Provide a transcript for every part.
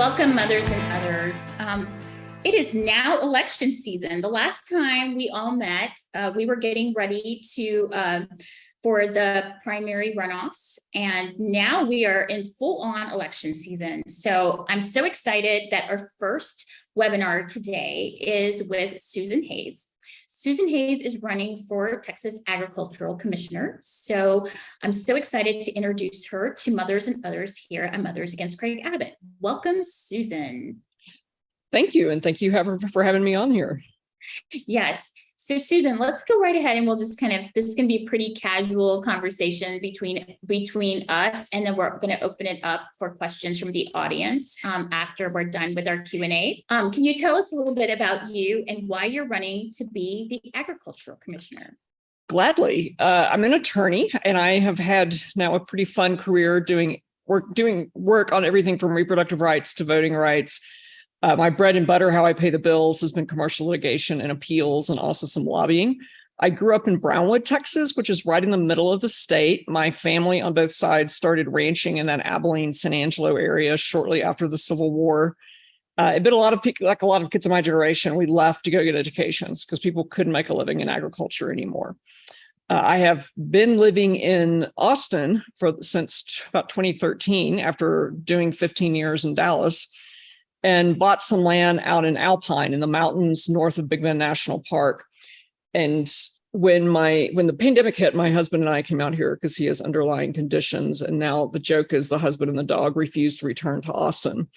Welcome, mothers and others. It is now election season. The last time we all met, we were getting ready for the primary runoffs, and now we are in full-on election season. So I'm so excited that our first webinar today is with Susan Hayes. Susan Hayes is running for Texas Agricultural Commissioner. So I'm so excited to introduce her to mothers and others here at Mothers Against Greg Abbott. Welcome, Susan. Thank you. And thank you for having me on here. Yes. So Susan, let's go right ahead and we'll just this is going to be a pretty casual conversation between us, and then we're going to open it up for questions from the audience after we're done with our Q&A. Can you tell us a little bit about you and why you're running to be the Agricultural Commissioner? Gladly. I'm an attorney, and I have had now a pretty fun career doing work on everything from reproductive rights to voting rights. My bread and butter, how I pay the bills, has been commercial litigation and appeals, and also some lobbying. I grew up in Brownwood, Texas, which is right in the middle of the state. My family on both sides started ranching in that Abilene, San Angelo area shortly after the Civil War. It been a lot of people, like a lot of kids of my generation, we left to go get educations because people couldn't make a living in agriculture anymore. I have been living in Austin since about 2013 after doing 15 years in Dallas, and bought some land out in Alpine in the mountains north of Big Bend National Park. And when the pandemic hit, my husband and I came out here because he has underlying conditions. And now the joke is the husband and the dog refused to return to Austin.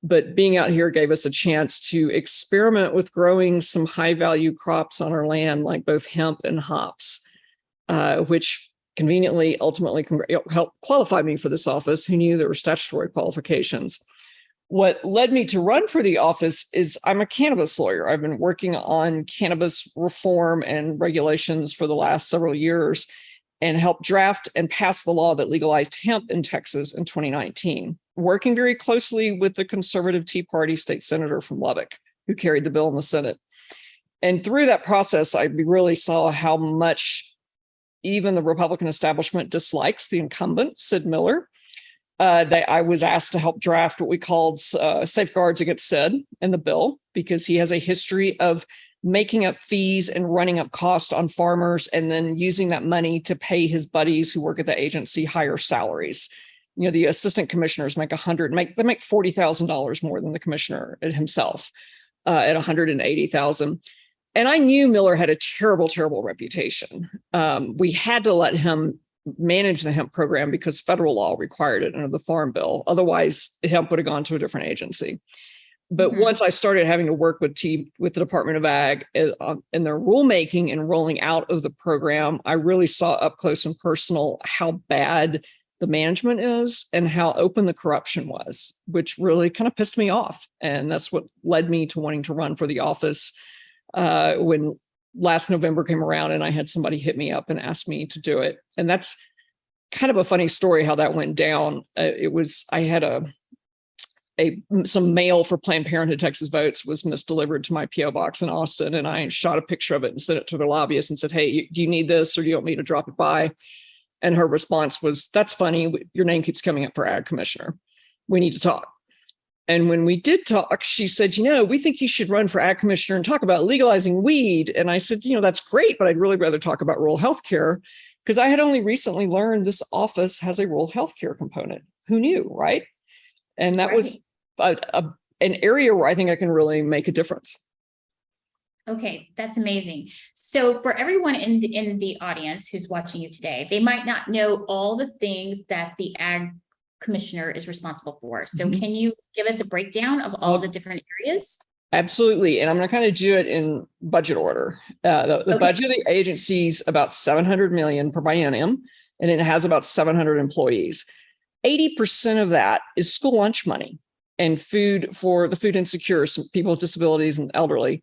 But being out here gave us a chance to experiment with growing some high value crops on our land, like both hemp and hops, which conveniently ultimately helped qualify me for this office. Who knew there were statutory qualifications? What led me to run for the office is I'm a cannabis lawyer. I've been working on cannabis reform and regulations for the last several years and helped draft and pass the law that legalized hemp in Texas in 2019, working very closely with the conservative Tea Party state senator from Lubbock, who carried the bill in the Senate. And through that process, I really saw how much even the Republican establishment dislikes the incumbent, Sid Miller. I was asked to help draft what we called safeguards against Sid in the bill, because he has a history of making up fees and running up cost on farmers and then using that money to pay his buddies who work at the agency higher salaries. You know, the assistant commissioners make $40,000 more than the commissioner himself at $180,000. And I knew Miller had a terrible, terrible reputation. We had to let him manage the hemp program because federal law required it under the Farm Bill. Otherwise, hemp would have gone to a different agency. But once I started having to work with the Department of Ag in their rulemaking and rolling out of the program, I really saw up close and personal how bad the management is and how open the corruption was, which really kind of pissed me off. And that's what led me to wanting to run for the office when last November came around and I had somebody hit me up and ask me to do it. And that's kind of a funny story how that went down. I had some mail for Planned Parenthood Texas Votes was misdelivered to my PO box in Austin. And I shot a picture of it and sent it to their lobbyist and said, "Hey, do you need this or do you want me to drop it by?" And her response was, "That's funny. Your name keeps coming up for Ag Commissioner. We need to talk." And when we did talk, she said, "We think you should run for Ag Commissioner and talk about legalizing weed." And I said, "That's great, but I'd really rather talk about rural health care," because I had only recently learned this office has a rural health care component. Who knew, right? And that was an area where I think I can really make a difference. Okay, that's amazing. So for everyone in the audience who's watching you today, they might not know all the things that the Ag Commissioner is responsible for. So can you give us a breakdown of all the different areas? Absolutely. And I'm going to kind of do it in budget order. The budget of the agency is about $700 million per biennium, and it has about 700 employees. 80% of that is school lunch money and food for the food insecure, some people with disabilities and elderly.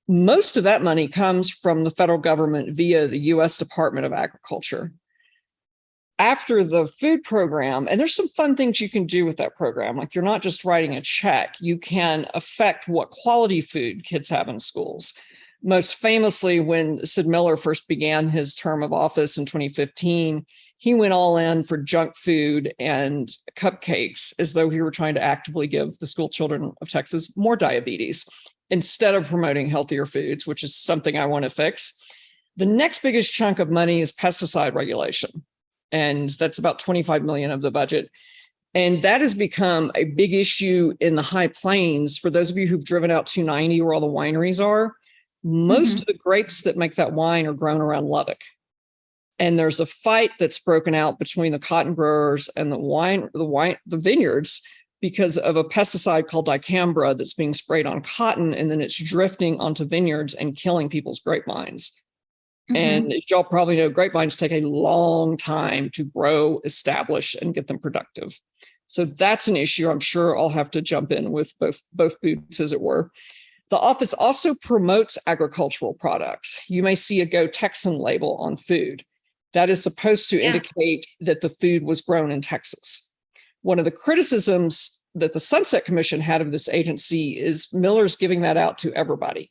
Most of that money comes from the federal government via the U.S. Department of Agriculture. After the food program, and there's some fun things you can do with that program, like you're not just writing a check, you can affect what quality food kids have in schools. Most famously, when Sid Miller first began his term of office in 2015, he went all in for junk food and cupcakes as though he were trying to actively give the school children of Texas more diabetes instead of promoting healthier foods, which is something I want to fix. The next biggest chunk of money is pesticide regulation, and that's about 25 million of the budget. And that has become a big issue in the High Plains. For those of you who've driven out 290 where all the wineries are, most of the grapes that make that wine are grown around Lubbock. And there's a fight that's broken out between the cotton growers and the vineyards because of a pesticide called dicambra that's being sprayed on cotton, and then it's drifting onto vineyards and killing people's grapevines. And as y'all probably know, grapevines take a long time to grow, establish, and get them productive. So that's an issue I'm sure I'll have to jump in with both boots, as it were. The office also promotes agricultural products. You may see a Go Texan label on food. That is supposed to indicate that the food was grown in Texas. One of the criticisms that the Sunset Commission had of this agency is Miller's giving that out to everybody.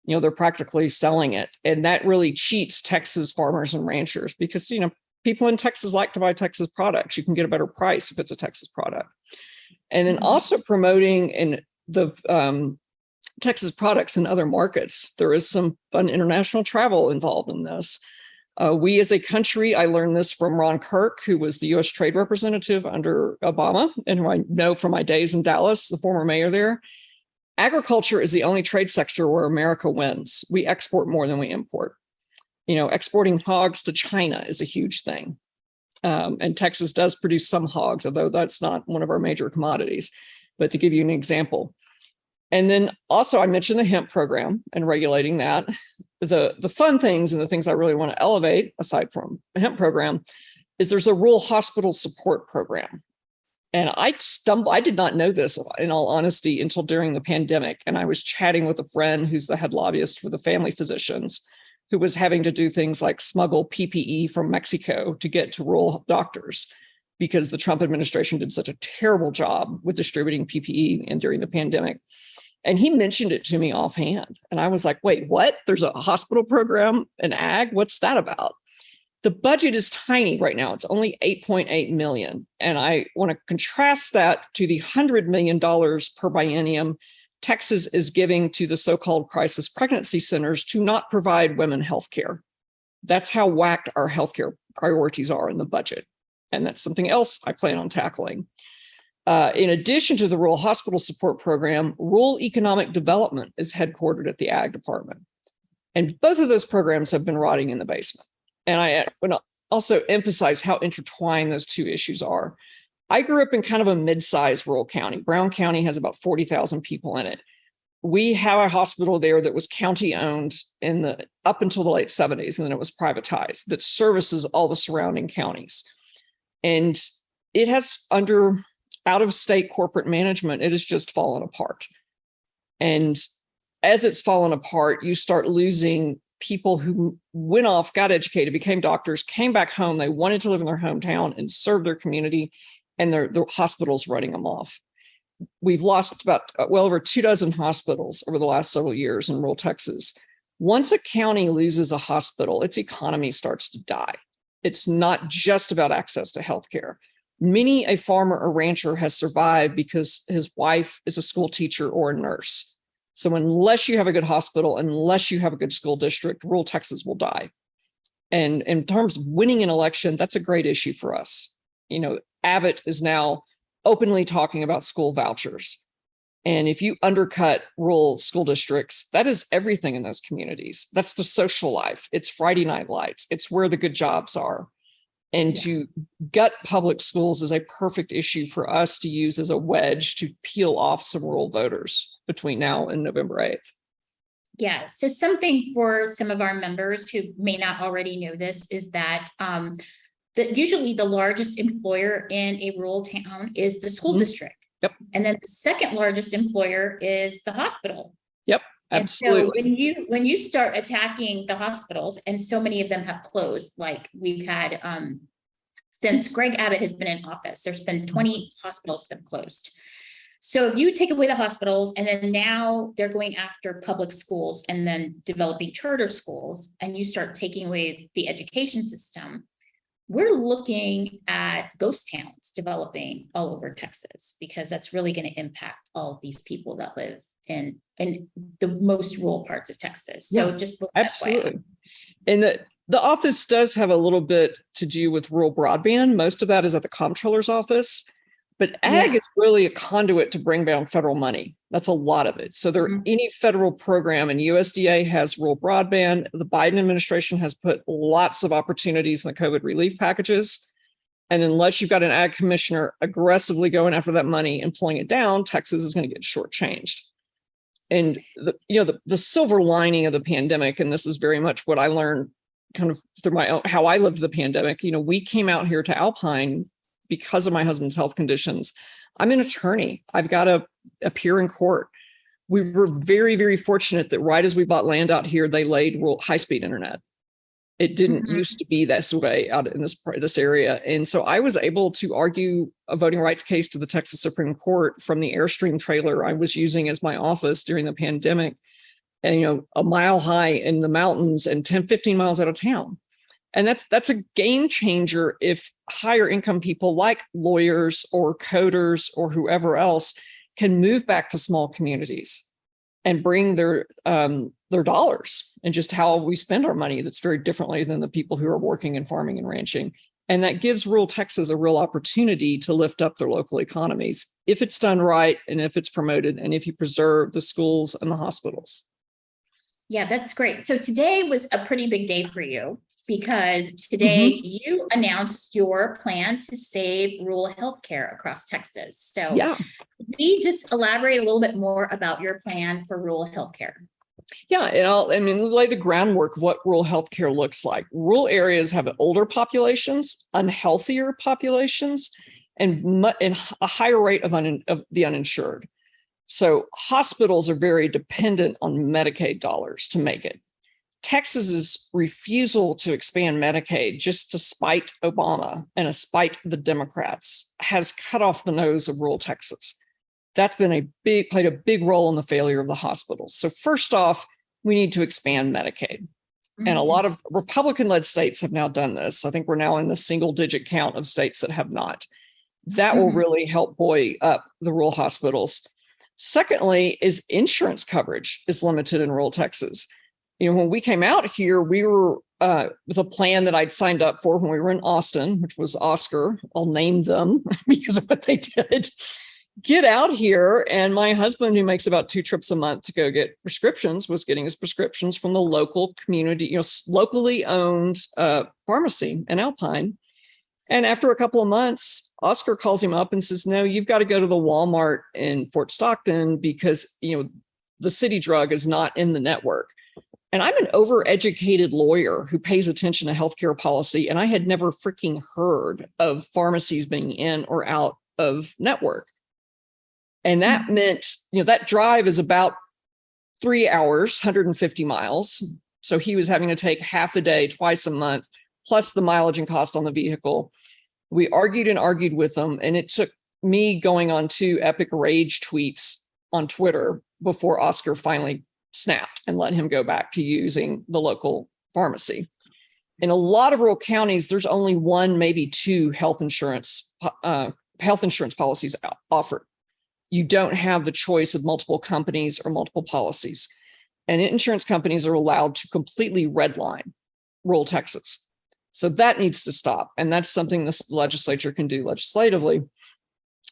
You know, they're practically selling it. And that really cheats Texas farmers and ranchers because, you know, people in Texas like to buy Texas products. You can get a better price if it's a Texas product. And then also promoting in the Texas products in other markets. There is some fun international travel involved in this. We as a country, I learned this from Ron Kirk, who was the U.S. trade representative under Obama, and who I know from my days in Dallas, the former mayor there. Agriculture is the only trade sector where America wins. We export more than we import. You know, exporting hogs to China is a huge thing. And Texas does produce some hogs, although that's not one of our major commodities. But to give you an example. And then also I mentioned the hemp program and regulating that. The fun things and the things I really want to elevate, aside from the hemp program, is there's a rural hospital support program. And I did not know this, in all honesty, until during the pandemic. And I was chatting with a friend who's the head lobbyist for the family physicians, who was having to do things like smuggle PPE from Mexico to get to rural doctors because the Trump administration did such a terrible job with distributing PPE and during the pandemic. And he mentioned it to me offhand. And I was like, wait, what? There's a hospital program in ag? What's that about? The budget is tiny right now. It's only 8.8 million. And I want to contrast that to the $100 million per biennium Texas is giving to the so-called crisis pregnancy centers to not provide women health care. That's how whacked our healthcare priorities are in the budget. And that's something else I plan on tackling. In addition to the rural hospital support program, rural economic development is headquartered at the ag department. And both of those programs have been rotting in the basement. And I want to also emphasize how intertwined those two issues are. I grew up in kind of a mid-sized rural county. Brown County has about 40,000 people in it. We have a hospital there that was county owned up until the late 70s, and then it was privatized, that services all the surrounding counties. And it has, under out-of-state corporate management, it has just fallen apart. And as it's fallen apart, you start losing people who went off, got educated, became doctors, came back home. They wanted to live in their hometown and serve their community, and the hospitals running them off. We've lost about well over 24 hospitals over the last several years in rural Texas. Once a county loses a hospital, its economy starts to die. It's not just about access to healthcare. Many a farmer or rancher has survived because his wife is a school teacher or a nurse. So unless you have a good hospital, unless you have a good school district, rural Texas will die. And in terms of winning an election, that's a great issue for us. You know, Abbott is now openly talking about school vouchers. And if you undercut rural school districts, that is everything in those communities. That's the social life. It's Friday night lights. It's where the good jobs are. And to gut public schools is a perfect issue for us to use as a wedge to peel off some rural voters between now and November 8th. Yeah, so something for some of our members who may not already know this is that usually the largest employer in a rural town is the school district. Yep. And then the second largest employer is the hospital. Yep, absolutely. And so when you start attacking the hospitals, and so many of them have closed, like we've had since Greg Abbott has been in office, there's been 20 hospitals that have closed. So if you take away the hospitals, and then now they're going after public schools and then developing charter schools, and you start taking away the education system, we're looking at ghost towns developing all over Texas, because that's really going to impact all of these people that live in the most rural parts of Texas. So just look absolutely. And the office does have a little bit to do with rural broadband. Most of that is at the comptroller's office, but ag is really a conduit to bring down federal money. That's a lot of it. So any federal program, and USDA has rural broadband. The Biden administration has put lots of opportunities in the COVID relief packages. And unless you've got an ag commissioner aggressively going after that money and pulling it down, Texas is going to get shortchanged. And the silver lining of the pandemic, and this is very much what I learned kind of through my own, how I lived the pandemic. We came out here to Alpine because of my husband's health conditions. I'm an attorney. I've got to appear in court. We were very, very fortunate that right as we bought land out here, they laid high-speed internet. It didn't used to be this way out in this area. And so I was able to argue a voting rights case to the Texas Supreme Court from the Airstream trailer I was using as my office during the pandemic, and a mile high in the mountains and 10, 15 miles out of town. And that's a game changer if higher income people like lawyers or coders or whoever else can move back to small communities and bring their dollars and just how we spend our money that's very differently than the people who are working and farming and ranching. And that gives rural Texas a real opportunity to lift up their local economies if it's done right and if it's promoted and if you preserve the schools and the hospitals. Yeah, that's great. So today was a pretty big day for you, because today you announced your plan to save rural healthcare across Texas. So we just elaborate a little bit more about your plan for rural healthcare. Yeah, and lay the groundwork of what rural healthcare looks like. Rural areas have older populations, unhealthier populations, and a higher rate of the uninsured. So hospitals are very dependent on Medicaid dollars to make it. Texas's refusal to expand Medicaid, just to spite Obama and to spite the Democrats, has cut off the nose of rural Texas. That's been played a big role in the failure of the hospitals. So first off, we need to expand Medicaid. And a lot of Republican-led states have now done this. I think we're now in the single-digit count of states that have not. That will really help buoy up the rural hospitals. Secondly, is insurance coverage is limited in rural Texas. When we came out here, we were with a plan that I'd signed up for when we were in Austin, which was Oscar. I'll name them because of what they did. Get out here, and my husband, who makes about 2 trips a month to go get prescriptions, was getting his prescriptions from the local community, locally owned pharmacy in Alpine. And after a couple of months, Oscar calls him up and says, "No, you've got to go to the Walmart in Fort Stockton because the city drug is not in the network." And I'm an overeducated lawyer who pays attention to healthcare policy, and I had never freaking heard of pharmacies being in or out of network. And that meant, that drive is about 3 hours, 150 miles. So he was having to take half a day, twice a month, plus the mileage and cost on the vehicle. We argued and argued with them, and it took me going on 2 epic rage tweets on Twitter before Oscar finally snapped and let him go back to using the local pharmacy. In a lot of rural counties, there's only 1, maybe 2 health insurance policies offered. You don't have the choice of multiple companies or multiple policies. And insurance companies are allowed to completely redline rural Texas. So that needs to stop. And that's something the legislature can do legislatively.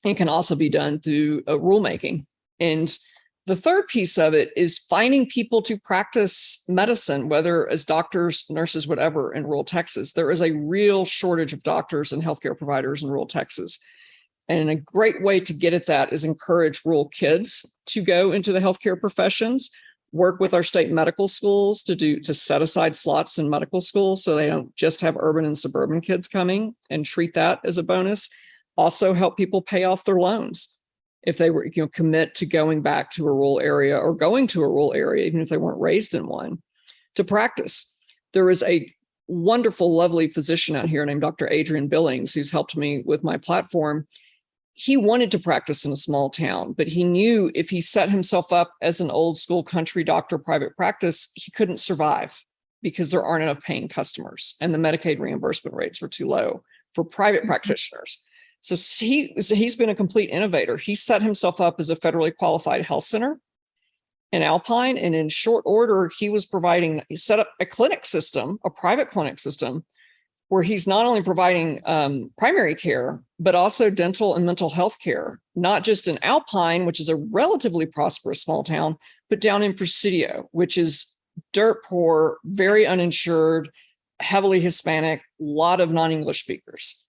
It can also be done through rulemaking. And the third piece of it is finding people to practice medicine, whether as doctors, nurses, whatever, in rural Texas. There is a real shortage of doctors and healthcare providers in rural Texas. And a great way to get at that is encourage rural kids to go into the healthcare professions, work with our state medical schools to set aside slots in medical schools so they don't just have urban and suburban kids coming, and treat that as a bonus. Also help people pay off their loans if they were, commit to going back to a rural area or going to a rural area, even if they weren't raised in one, to practice. There is a wonderful, lovely physician out here named Dr. Adrian Billings, who's helped me with my platform. He wanted to practice in a small town, but he knew if he set himself up as an old school country doctor private practice, he couldn't survive because there aren't enough paying customers and the Medicaid reimbursement rates were too low for private practitioners. So he's been a complete innovator. He set himself up as a federally qualified health center in Alpine. And in short order, he set up a clinic system, a private clinic system, where he's not only providing primary care, but also dental and mental health care, not just in Alpine, which is a relatively prosperous small town, but down in Presidio, which is dirt poor, very uninsured, heavily Hispanic, a lot of non-English speakers.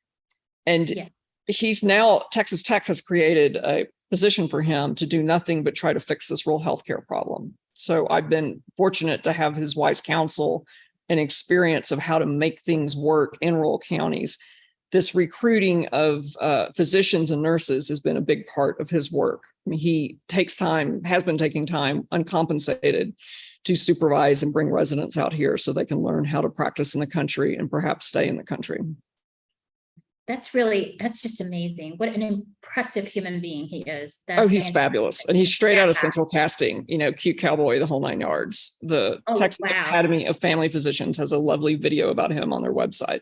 And he's now, Texas Tech has created a position for him to do nothing but try to fix this rural healthcare problem. So I've been fortunate to have his wise counsel and experience of how to make things work in rural counties. This recruiting of physicians and nurses has been a big part of his work. I mean, he has been taking time uncompensated to supervise and bring residents out here so they can learn how to practice in the country and perhaps stay in the country. That's just amazing. What an impressive human being he is. He's fabulous. And he's straight out of Central Casting, cute cowboy, the whole 9 yards. The Texas Academy of Family Physicians has a lovely video about him on their website.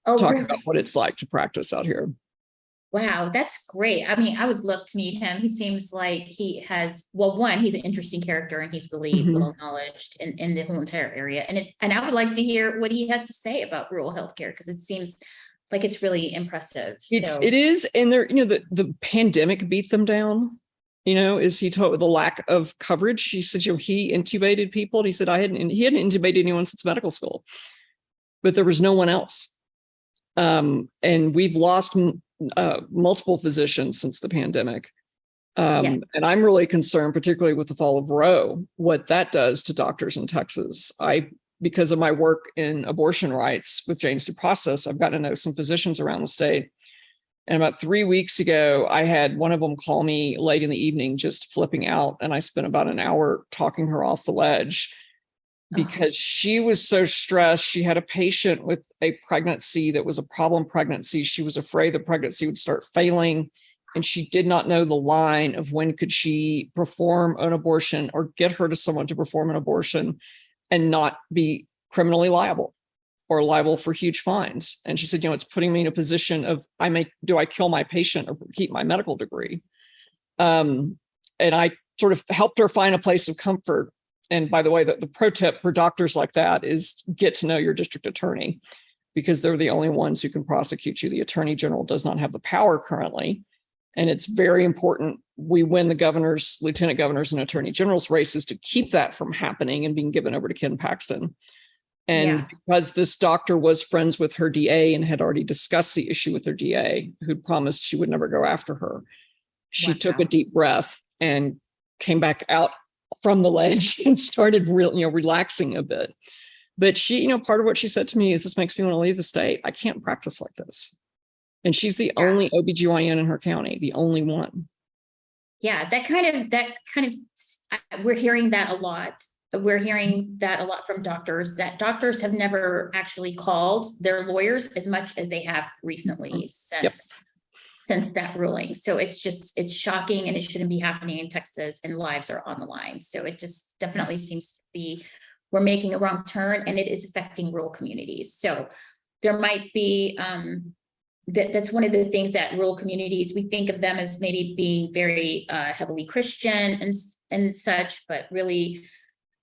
Talking about what it's like to practice out here. Wow, that's great. I mean, I would love to meet him. He seems like he has, he's an interesting character and he's really well knowledged in the whole entire area. And I would like to hear what he has to say about rural healthcare, because it seems like it's really impressive. It is. And there, the pandemic beat them down, is he told the lack of coverage. He said, he intubated people. And he said, he hadn't intubated anyone since medical school, but there was no one else. And we've lost multiple physicians since the pandemic. And I'm really concerned, particularly with the fall of Roe, what that does to doctors in Texas. Because of my work in abortion rights with Jane's Due Process, I've gotten to know some physicians around the state. And about 3 weeks ago, I had one of them call me late in the evening, just flipping out. And I spent about an hour talking her off the ledge because she was so stressed. She had a patient with a pregnancy that was a problem pregnancy. She was afraid the pregnancy would start failing. And she did not know the line of when could she perform an abortion or get her to someone to perform an abortion and not be criminally liable or liable for huge fines. And she said, it's putting me in a position of, do I kill my patient or keep my medical degree? And I sort of helped her find a place of comfort. And by the way, the pro tip for doctors like that is get to know your district attorney, because they're the only ones who can prosecute you. The attorney general does not have the power currently. And it's very important we win the governors, lieutenant governors, and attorney generals races to keep that from happening and being given over to Ken Paxton. And because this doctor was friends with her DA and had already discussed the issue with her DA, who'd promised she would never go after her, she took a deep breath and came back out from the ledge and started relaxing a bit. But she, part of what she said to me is, this makes me want to leave the state. I can't practice like this. And she's the only OBGYN in her county, the only one. Yeah, that kind of, we're hearing that a lot. We're hearing that a lot from doctors, that doctors have never actually called their lawyers as much as they have recently since that ruling. So it's shocking, and it shouldn't be happening in Texas, and lives are on the line. So it just definitely seems to be, we're making a wrong turn, and it is affecting rural communities. So there might be, that's one of the things that rural communities, we think of them as maybe being very heavily Christian and such, but really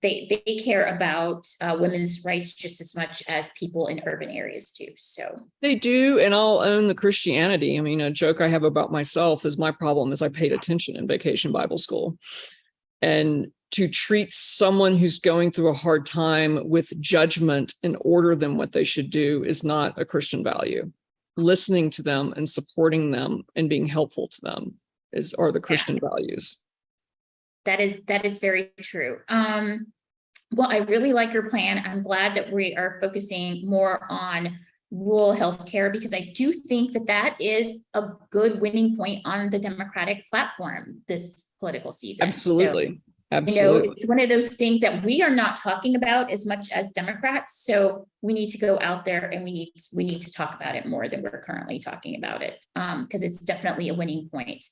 they care about women's rights just as much as people in urban areas do. So they do, and I'll own the Christianity. I mean, a joke I have about myself is my problem is I paid attention in Vacation Bible School, and to treat someone who's going through a hard time with judgment and order them what they should do is not a Christian value. Listening to them and supporting them and being helpful to them are the Christian values. That is very true. Well, I really like your plan. I'm glad that we are focusing more on rural healthcare, because I do think that is a good winning point on the Democratic platform this political season. Absolutely. Absolutely. It's one of those things that we are not talking about as much as Democrats. So we need to go out there and we need to talk about it more than we're currently talking about it, because it's definitely a winning point.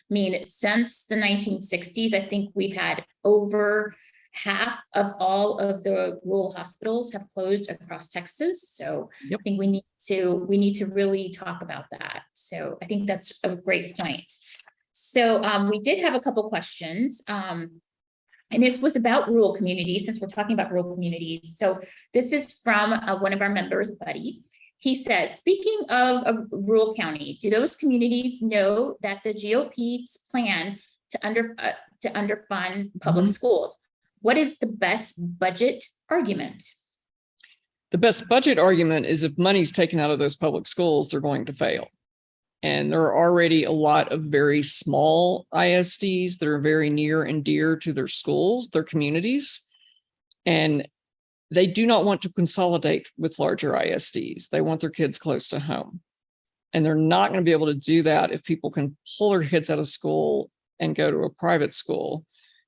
I mean, since the 1960s, I think we've had over half of all of the rural hospitals have closed across Texas. So Yep. I think we need to really talk about that. So I think that's a great point. So we did have a couple questions. And this was about rural communities, since we're talking about rural communities. So this is from one of our members, Buddy. He says, speaking of a rural county, do those communities know that the GOP's plan to underfund public schools? What is the best budget argument? The best budget argument is if money's taken out of those public schools, they're going to fail. And there are already a lot of very small ISDs that are very near and dear to their schools, their communities. And they do not want to consolidate with larger ISDs. They want their kids close to home. And they're not going to be able to do that if people can pull their kids out of school and go to a private school.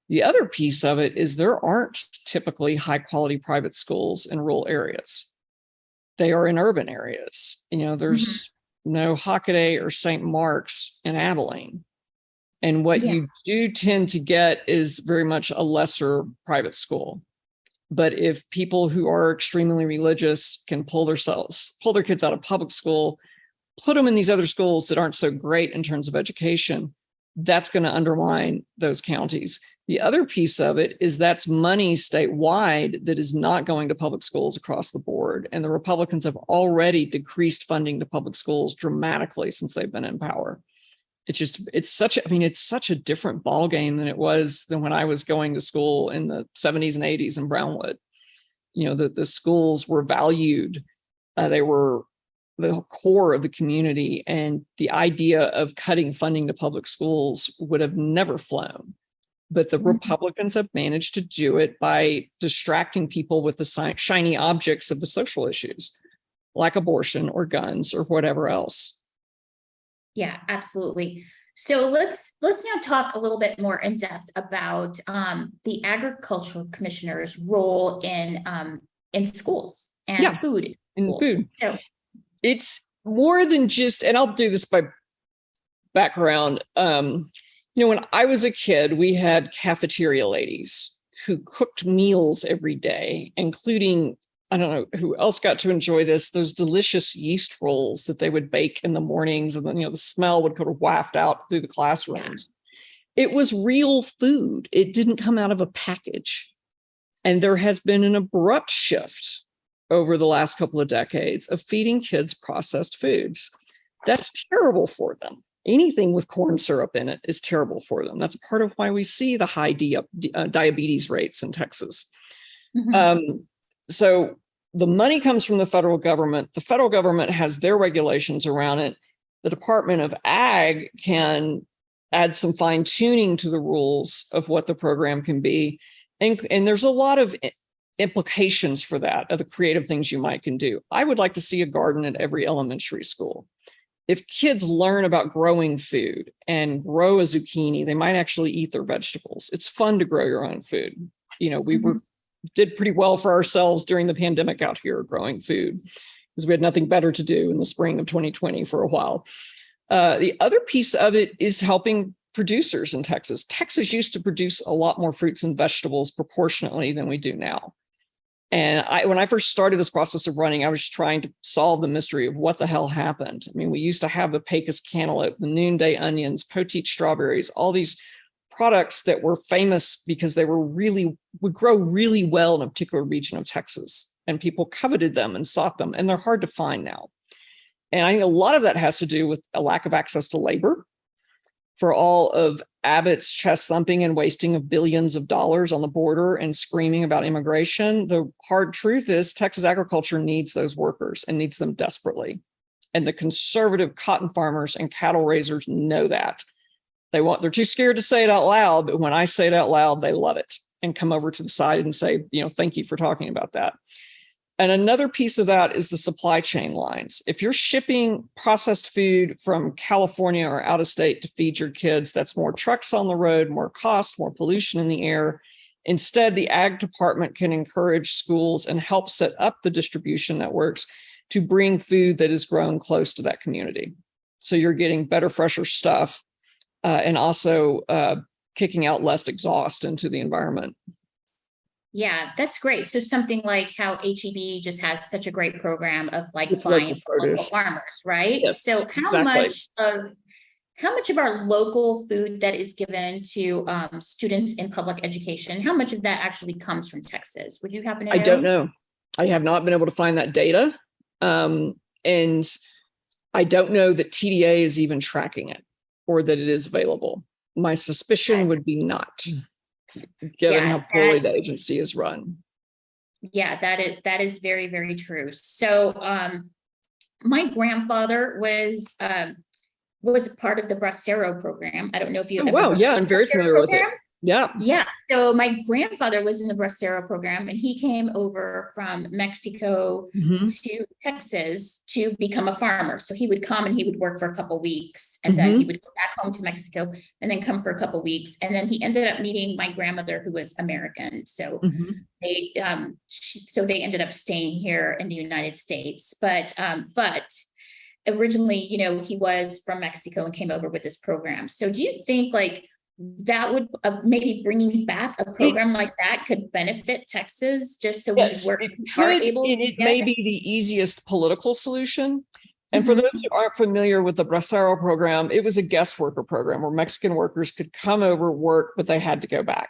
The other piece of it is there aren't typically high quality private schools in rural areas. They are in urban areas. There's no Hockaday or St. Mark's in Abilene. And what you do tend to get is very much a lesser private school. But if people who are extremely religious can pull their kids out of public school, put them in these other schools that aren't so great in terms of education, that's going to undermine those counties. The other piece of it is that's money statewide that is not going to public schools across the board. And the Republicans have already decreased funding to public schools dramatically since they've been in power. It's such a different ballgame than when I was going to school in the 70s and 80s in Brownwood. The schools were valued. They were the core of the community, and the idea of cutting funding to public schools would have never flown. But the Republicans have managed to do it by distracting people with the shiny objects of the social issues, like abortion or guns or whatever else. Yeah, absolutely. So let's now talk a little bit more in depth about the agricultural commissioner's role in schools and food. In food. So it's more than just, and I'll do this by background. When I was a kid, we had cafeteria ladies who cooked meals every day, including, I don't know who else got to enjoy this, those delicious yeast rolls that they would bake in the mornings. And then, the smell would kind of waft out through the classrooms. Yeah. It was real food. It didn't come out of a package. And there has been an abrupt shift over the last couple of decades of feeding kids processed foods. That's terrible for them. Anything with corn syrup in it is terrible for them. That's part of why we see the high diabetes rates in Texas. So the money comes from the federal government. The federal government has their regulations around it. The Department of Ag can add some fine tuning to the rules of what the program can be. And there's a lot of implications for that, of the creative things you can do. I would like to see a garden at every elementary school. If kids learn about growing food and grow a zucchini, they might actually eat their vegetables. It's fun to grow your own food. We did pretty well for ourselves during the pandemic out here growing food, because we had nothing better to do in the spring of 2020 for a while. The other piece of it is helping producers in Texas. Texas used to produce a lot more fruits and vegetables proportionately than we do now. And when I first started this process of running, I was trying to solve the mystery of what the hell happened. We used to have the Pecos cantaloupe, the noonday onions, poteet strawberries, all these products that were famous because they would grow really well in a particular region of Texas, and people coveted them and sought them, and they're hard to find now. And I think a lot of that has to do with a lack of access to labor. For all of Abbott's chest thumping and wasting of billions of dollars on the border and screaming about immigration, the hard truth is Texas agriculture needs those workers and needs them desperately. And the conservative cotton farmers and cattle raisers know that. They're too scared to say it out loud, but when I say it out loud, they love it and come over to the side and say, thank you for talking about that. And another piece of that is the supply chain lines. If you're shipping processed food from California or out of state to feed your kids, that's more trucks on the road, more cost, more pollution in the air. Instead, the ag department can encourage schools and help set up the distribution networks to bring food that is grown close to that community. So you're getting better, fresher stuff, and also kicking out less exhaust into the environment. Yeah, that's great. So something like how HEB just has such a great program of like With buying local from local produce. farmers, right? So Yes, exactly. how much of our local food that is given to students in public education, how much of that actually comes from Texas? Would you happen to I don't know? know. I have not been able to find that data. And I don't know that TDA is even tracking it or that it is available. My suspicion would be not, given Yeah, how poorly the agency is run. yeah, that is very, very true. So my grandfather was part of the Bracero program. I don't know if you Oh, ever wow. heard Yeah, of I'm the very Bracero familiar with it. program. Yeah. Yeah, so my grandfather was in the Bracero program and he came over from Mexico Mhm. to Texas to become a farmer. So he would come and he would work for a couple weeks and then he Mhm. would go back home to Mexico and then come for a couple weeks. And then he ended up meeting my grandmother who was American. So Mhm. they ended up staying here in the United States. But originally, he was from Mexico and came over with this program. So do you think like that would maybe bringing back a program like that could benefit Texas just so Yes, we it are could, able and to it may get. be the easiest political solution. And for Mhm. those who aren't familiar with the Bracero program, it was a guest worker program where Mexican workers could come over, work, but they had to go back.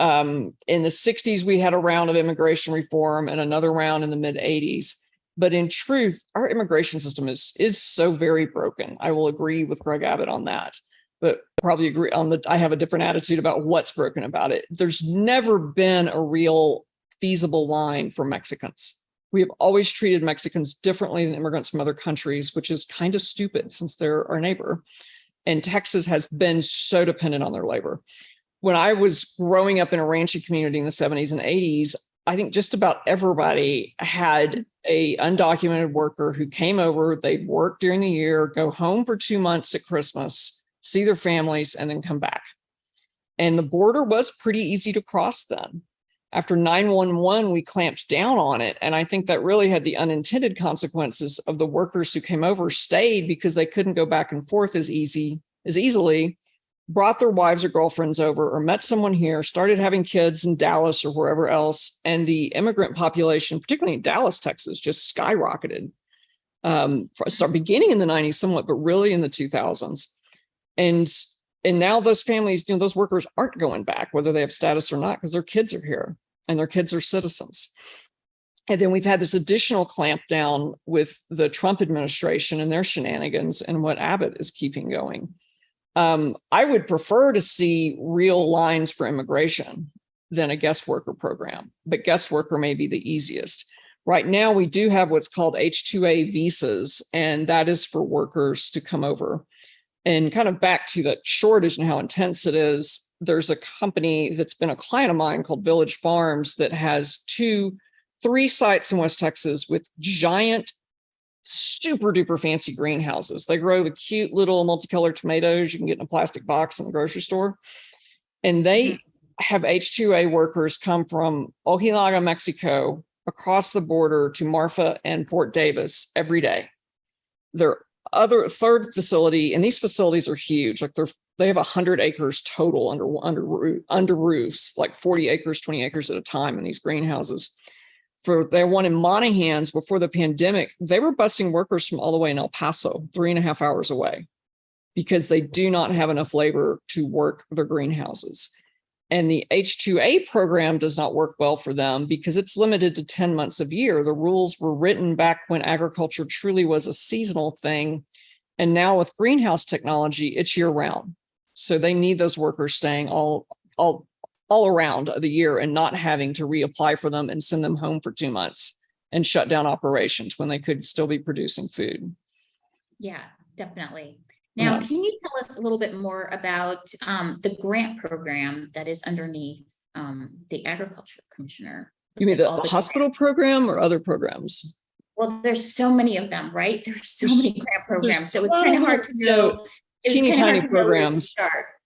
In the 60s, we had a round of immigration reform and another round in the mid 80s. But in truth, our immigration system is so very broken. I will agree with Greg Abbott on that, but probably agree on I have a different attitude about what's broken about it. There's never been a real feasible line for Mexicans. We have always treated Mexicans differently than immigrants from other countries, which is kind of stupid since they're our neighbor. And Texas has been so dependent on their labor. When I was growing up in a ranching community in the 70s and 80s, I think just about everybody had a undocumented worker who came over, they'd work during the year, go home for 2 months at Christmas, see their families, and then come back. And the border was pretty easy to cross then. After 9/11, we clamped down on it. And I think that really had the unintended consequences of the workers who came over stayed because they couldn't go back and forth as easily, brought their wives or girlfriends over or met someone here, started having kids in Dallas or wherever else. And the immigrant population, particularly in Dallas, Texas, just skyrocketed. Beginning in the 90s somewhat, but really in the 2000s. And now those families, those workers aren't going back, whether they have status or not, because their kids are here and their kids are citizens. And then we've had this additional clampdown with the Trump administration and their shenanigans and what Abbott is keeping going. I would prefer to see real lines for immigration than a guest worker program, but guest worker may be the easiest. Right now, we do have what's called H-2A visas, and that is for workers to come over. And kind of back to the shortage and how intense it is, there's a company that's been a client of mine called Village Farms that has 3 sites in West Texas with giant, super duper fancy greenhouses. They grow the cute little multicolored tomatoes you can get in a plastic box in the grocery store. And they have H-2A workers come from Ojinaga, Mexico, across the border to Marfa and Port Davis every day. Their third facility, and these facilities are huge. Like they have 100 acres total under roofs, like 40 acres, 20 acres at a time in these greenhouses. For their one in Monahans before the pandemic, they were busing workers from all the way in El Paso, 3.5 hours away, because they do not have enough labor to work their greenhouses. And the H-2A program does not work well for them because it's limited to 10 months of year. The rules were written back when agriculture truly was a seasonal thing. And now with greenhouse technology, it's year round. So they need those workers staying all around the year and not having to reapply for them and send them home for 2 months and shut down operations when they could still be producing food. Yeah, definitely. Now, can you tell us a little bit more about the grant program that is underneath the Agriculture Commissioner? You mean the hospital program or other programs? Well, there's so many of them, right? There's so many grant programs. So it's kind of hard to know. Teeny tiny programs.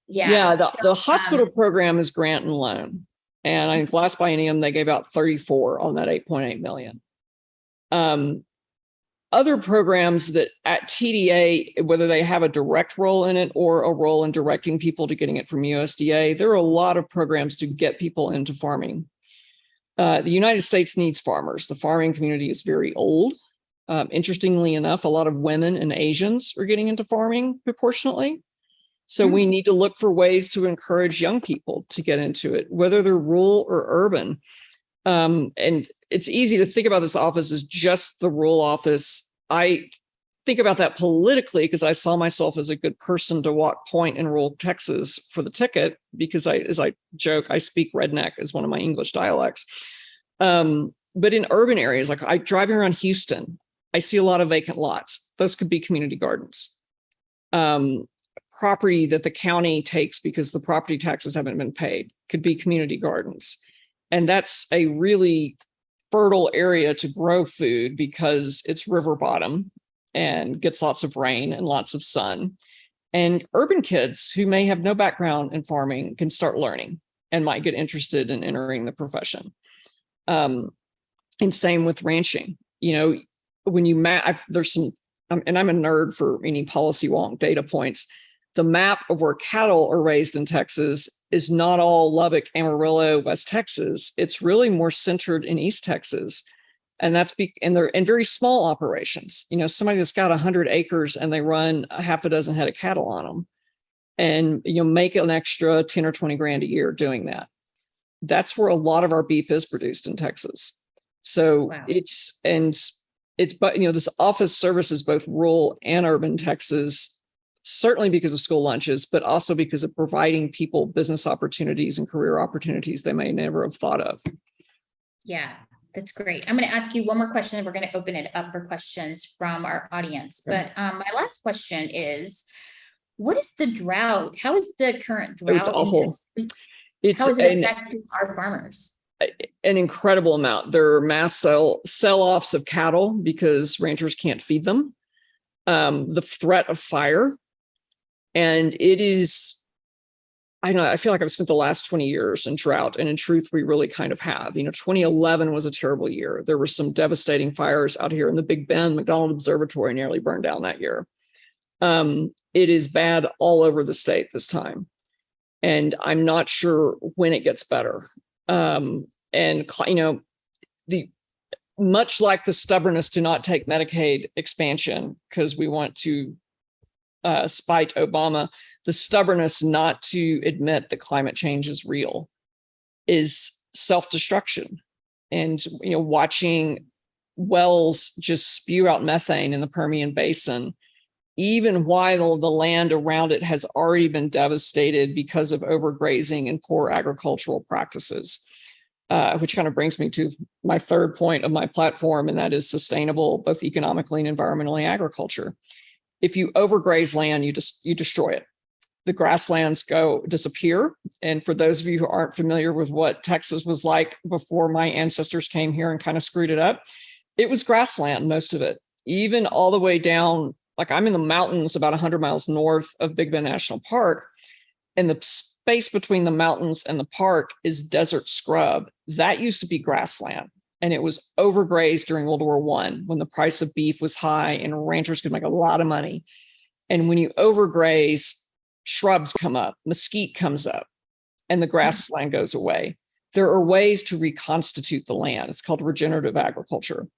Yeah. The hospital program is grant and loan. And I think last biennium, they gave out 34 on that 8.8 million. Other programs that at TDA, whether they have a direct role in it or a role in directing people to getting it from USDA, there are a lot of programs to get people into farming. The United States needs farmers. The farming community is very old. Interestingly enough, a lot of women and Asians are getting into farming proportionately. So we need to look for ways to encourage young people to get into it, whether they're rural or urban. And it's easy to think about this office as just the rural office. I think about that politically because I saw myself as a good person to walk point in rural Texas for the ticket, because as I joke, I speak redneck as one of my English dialects. But in urban areas, like driving around Houston, I see a lot of vacant lots. Those could be community gardens. Property that the county takes because the property taxes haven't been paid could be community gardens. And that's a really fertile area to grow food because it's river bottom and gets lots of rain and lots of sun. And urban kids who may have no background in farming can start learning and might get interested in entering the profession. And same with ranching. You know, when you there's some, and I'm a nerd for any policy wonk data points. The map of where cattle are raised in Texas is not all Lubbock, Amarillo, West Texas. It's really more centered in East Texas. And and they're in very small operations. You know, somebody that's got 100 acres and they run a half a dozen head of cattle on them and, you know, make an extra 10 or 20 grand a year doing that. That's where a lot of our beef is produced in Texas. So Wow. but, you know, this office services both rural and urban Texas, certainly because of school lunches, but also because of providing people business opportunities and career opportunities they may never have thought of. Yeah, that's great. I'm going to ask you one more question and we're going to open it up for questions from our audience. Okay. But my last question is, what is the drought? How is the current drought? Awful. How is it affecting our farmers? An incredible amount. There are mass sell-offs of cattle because ranchers can't feed them. The threat of fire. And it is, I know, I feel like I've spent the last 20 years in drought. And in truth, we really kind of have. You know, 2011 was a terrible year. There were some devastating fires out here in the Big Bend. McDonald Observatory nearly burned down that year. It is bad all over the state this time. And I'm not sure when it gets better. And, you know, much like the stubbornness to not take Medicaid expansion because we want to spite Obama, the stubbornness not to admit that climate change is real is self-destruction. And, you know, watching wells just spew out methane in the Permian Basin, even while the land around it has already been devastated because of overgrazing and poor agricultural practices, which kind of brings me to my third point of my platform, and that is sustainable, both economically and environmentally, agriculture. If you overgraze land, you destroy it. The grasslands disappear. And for those of you who aren't familiar with what Texas was like before my ancestors came here and kind of screwed it up, it was grassland, most of it, even all the way down. Like I'm in the mountains about 100 miles north of Big Bend National Park, and the space between the mountains and the park is desert scrub. That used to be grassland. And it was overgrazed during World War I when the price of beef was high and ranchers could make a lot of money. And when you overgraze, shrubs come up, mesquite comes up, and the grassland goes away. There are ways to reconstitute the land. It's called regenerative agriculture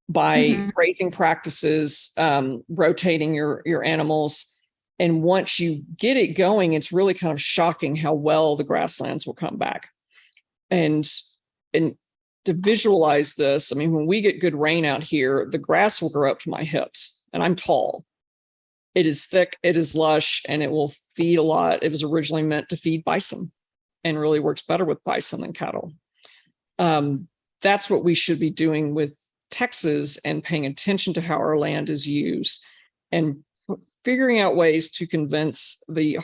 by grazing practices, rotating your animals. And once you get it going, it's really kind of shocking how well the grasslands will come back. And to visualize this, I mean, when we get good rain out here, the grass will grow up to my hips, and I'm tall. It is thick, it is lush, and it will feed a lot. It was originally meant to feed bison and really works better with bison than cattle. That's what we should be doing with Texas and paying attention to how our land is used and figuring out ways to convince the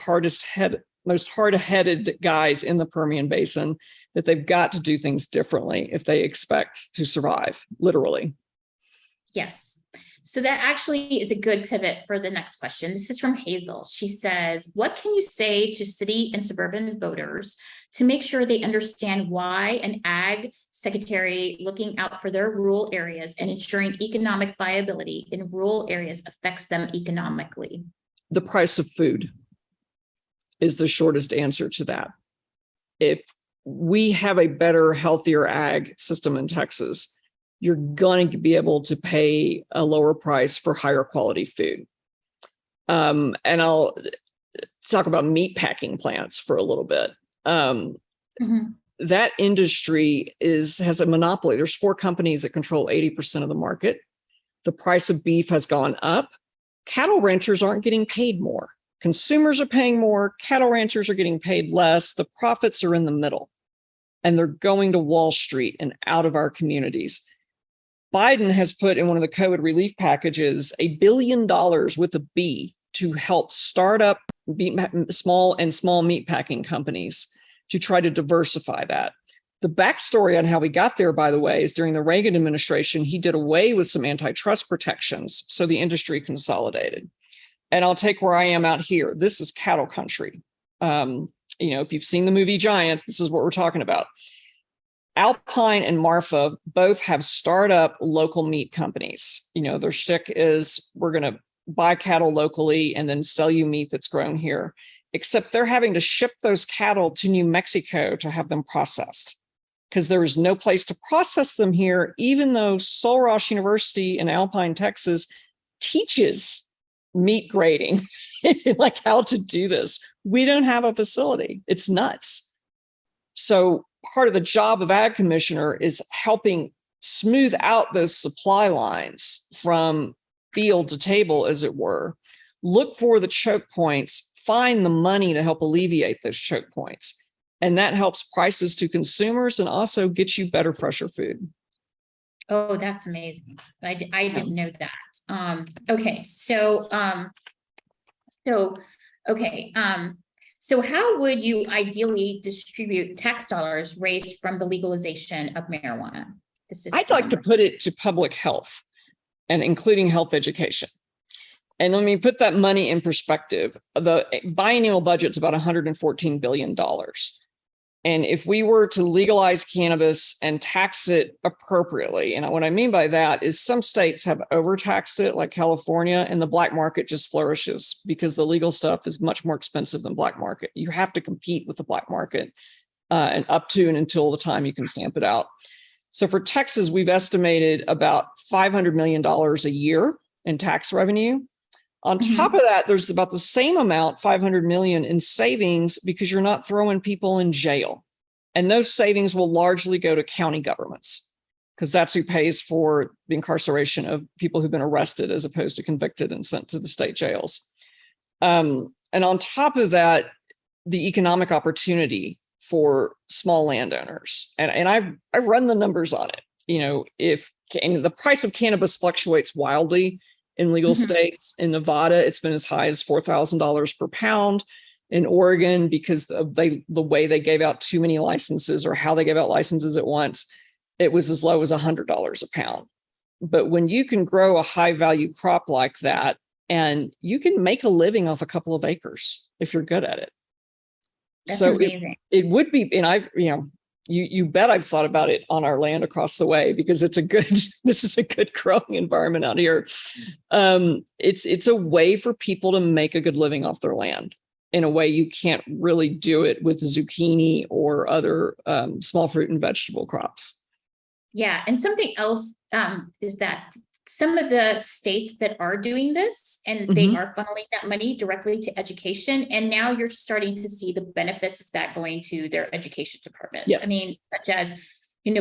most hard-headed guys in the Permian Basin that they've got to do things differently if they expect to survive, literally. Yes. So that actually is a good pivot for the next question. This is from Hazel. She says, what can you say to city and suburban voters to make sure they understand why an ag secretary looking out for their rural areas and ensuring economic viability in rural areas affects them economically? The price of food is the shortest answer to that. If we have a better, healthier ag system in Texas, you're going to be able to pay a lower price for higher quality food. And I'll talk about meat packing plants for a little bit. That industry has a monopoly. There's 4 companies that control 80% of the market. The price of beef has gone up. Cattle ranchers aren't getting paid more. Consumers are paying more. Cattle ranchers are getting paid less. The profits are in the middle, and they're going to Wall Street and out of our communities. Biden has put in one of the COVID relief packages $1 billion with a B to help start up small meat packing companies to try to diversify that. The backstory on how we got there, by the way, is during the Reagan administration, he did away with some antitrust protections, so the industry consolidated. And I'll take where I am out here. This is cattle country. If you've seen the movie Giant, this is what we're talking about. Alpine and Marfa both have startup local meat companies. Their shtick is, we're going to buy cattle locally and then sell you meat that's grown here. Except they're having to ship those cattle to New Mexico to have them processed, because there is no place to process them here, even though Sul Ross University in Alpine, Texas teaches meat grading, like how to do this. We don't have a facility. It's nuts. So part of the job of Ag Commissioner is helping smooth out those supply lines from field to table, as it were. Look for the choke points, find the money to help alleviate those choke points. And that helps prices to consumers and also gets you better, fresher food. Oh, that's amazing. I didn't know that. Okay. So how would you ideally distribute tax dollars raised from the legalization of marijuana? I'd like to put it to public health and including health education. And let me put that money in perspective. The biennial budget's about $114 billion. And if we were to legalize cannabis and tax it appropriately, and what I mean by that is some states have overtaxed it, like California, and the black market just flourishes because the legal stuff is much more expensive than black market. You have to compete with the black market and up to and until the time you can stamp it out. So for Texas, we've estimated about $500 million a year in tax revenue. On top of that, there's about the same amount, 500 million in savings, because you're not throwing people in jail. And those savings will largely go to county governments, because that's who pays for the incarceration of people who've been arrested as opposed to convicted and sent to the state jails. And on top of that, the economic opportunity for small landowners. And I've run the numbers on it. If the price of cannabis fluctuates wildly, in legal states. In Nevada, it's been as high as $4,000 per pound. In Oregon, because of the way they gave out too many licenses or how they gave out licenses at once, it was as low as $100 a pound. But when you can grow a high value crop like that, and you can make a living off a couple of acres if you're good at it. That's so amazing. It would be, and you bet I've thought about it on our land across the way, because this is a good growing environment out here. It's a way for people to make a good living off their land in a way you can't really do it with zucchini or other small fruit and vegetable crops. Yeah. And something else is that some of the states that are doing this, and they are funneling that money directly to education. And now you're starting to see the benefits of that going to their education departments. Yes. I mean, such as,